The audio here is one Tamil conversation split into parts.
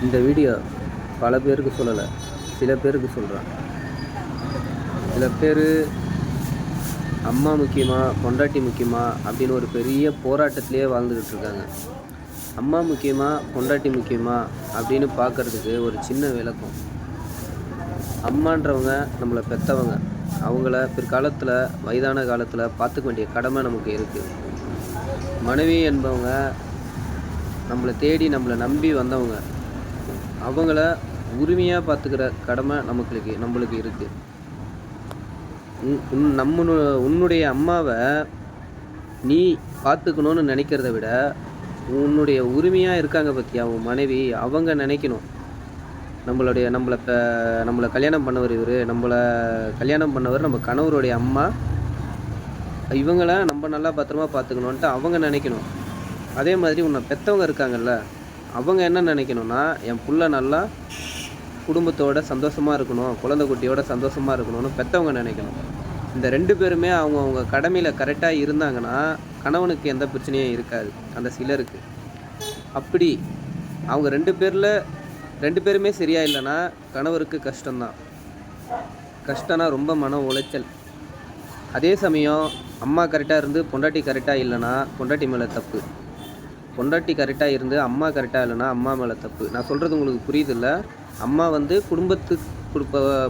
இந்த வீடியோ பல பேருக்கு சொல்லலை, சில பேருக்கு சொல்கிறேன். சில பேர் அம்மா முக்கியமா பொண்டாட்டி முக்கியமா அப்படின்னு ஒரு பெரிய போராட்டத்திலே வாழ்ந்துக்கிட்டு இருக்காங்க. அம்மா முக்கியமா பொண்டாட்டி முக்கியமா அப்படின்னு பார்க்குறதுக்கு ஒரு சின்ன விளக்கம். அம்மான்றவங்க நம்மளை பெற்றவங்க. அவங்கள பிற்காலத்தில் வயதான காலத்தில் பார்த்துக்க வேண்டிய கடமை நமக்கு இருக்குது. மனைவி என்பவங்க நம்மளை தேடி நம்மளை நம்பி வந்தவங்க. அவங்கள உரிமையாக பார்த்துக்கிற கடமை நம்மளுக்கு இருக்குது. உன்னுடைய அம்மாவை நீ பார்த்துக்கணுன்னு நினைக்கிறத விட உன்னுடைய உரிமையாக இருக்காங்க பற்றியா உன் மனைவி, அவங்க நினைக்கணும். நம்மளை கல்யாணம் பண்ணவர் நம்ம கணவருடைய அம்மா, இவங்கள நம்ம நல்லா பத்திரமா பார்த்துக்கணுன்ட்டு அவங்க நினைக்கணும். அதே மாதிரி உன்னை பெற்றவங்க இருக்காங்கல்ல, அவங்க என்ன நினைக்கணும்னா என் புள்ள நல்லா குடும்பத்தோட சந்தோஷமாக இருக்கணும், குழந்தை குட்டியோட சந்தோஷமாக இருக்கணும்னு பெற்றவங்க நினைக்கணும். இந்த 2 பேருமே அவங்க கடமையில் கரெக்டாக இருந்தாங்கன்னா கணவனுக்கு எந்த பிரச்சனையும் இருக்காது. அந்த சிலருக்கு அப்படி அவங்க 2 பேருமே சரியாக இல்லைன்னா கணவருக்கு கஷ்டம்தான். கஷ்டம்னா ரொம்ப மன உளைச்சல். அதே சமயம் அம்மா கரெக்டாக இருந்து பொண்டாட்டி கரெக்டாக இல்லைன்னா பொண்டாட்டி மேலே தப்பு. பொண்டாட்டி கரெக்டாக இருந்து அம்மா கரெக்டாக இல்லைன்னா அம்மா மேலே தப்பு. நான் சொல்கிறது உங்களுக்கு புரியுதில்ல? அம்மா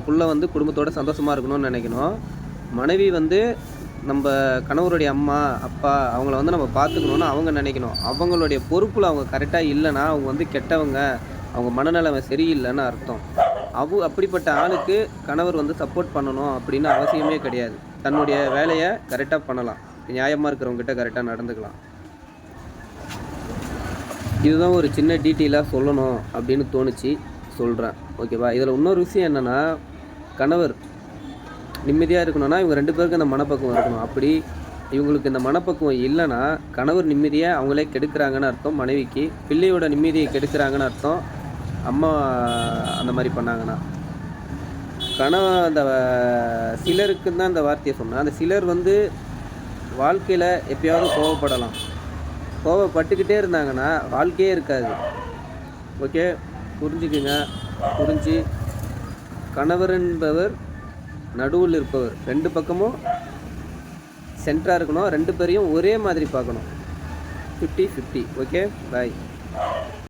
புள்ள குடும்பத்தோட சந்தோஷமாக இருக்கணும்னு நினைக்கணும். மனைவி நம்ம கணவருடைய அம்மா அப்பா அவங்கள நம்ம பார்த்துக்கணுன்னு அவங்க நினைக்கணும். அவங்களுடைய பொறுப்பில் அவங்க கரெக்டாக இல்லைன்னா அவங்க கெட்டவங்க, அவங்க மனநிலைமை சரியில்லைன்னு அர்த்தம். அப்படிப்பட்ட ஆளுக்கு கணவர் சப்போர்ட் பண்ணணும் அப்படின்னு அவசியமே கிடையாது. தன்னுடைய வேலையை கரெக்டாக பண்ணலாம், நியாயமாக இருக்கிறவங்ககிட்ட கரெக்டாக நடந்துக்கலாம். இதுதான் ஒரு சின்ன டீட்டெயிலாக சொல்லணும் அப்படின்னு தோணுச்சு, சொல்கிறேன். ஓகேவா? இதில் இன்னொரு விஷயம் என்னென்னா, கணவர் நிம்மதியாக இருக்கணும்னா இவங்க 2 பேருக்கு இந்த மனப்பக்குவம் இருக்கணும். அப்படி இவங்களுக்கு இந்த மனப்பக்குவம் இல்லைன்னா கணவர் நிம்மதியாக அவங்களே கெடுக்கிறாங்கன்னு அர்த்தம். மனைவிக்கு பிள்ளையோட நிம்மதியை கெடுக்கிறாங்கன்னு அர்த்தம். அம்மா அந்த மாதிரி பண்ணாங்கன்னா அந்த சிலருக்கு தான் இந்த வார்த்தையை சொன்னேன். அந்த சிலர் வாழ்க்கையில் எப்பயாவது கோவப்படலாம். கோவப்பட்டுக்கிட்டே இருந்தாங்கன்னா வாழ்க்கையே இருக்காது. ஓகே, புரிஞ்சுக்குங்க. புரிஞ்சு கணவர் என்பவர் நடுவில் இருப்பவர், 2 பக்கமும் சென்டராக இருக்கணும். 2 பேரையும் ஒரே மாதிரி பார்க்கணும். 50-50. ஓகே, பாய்.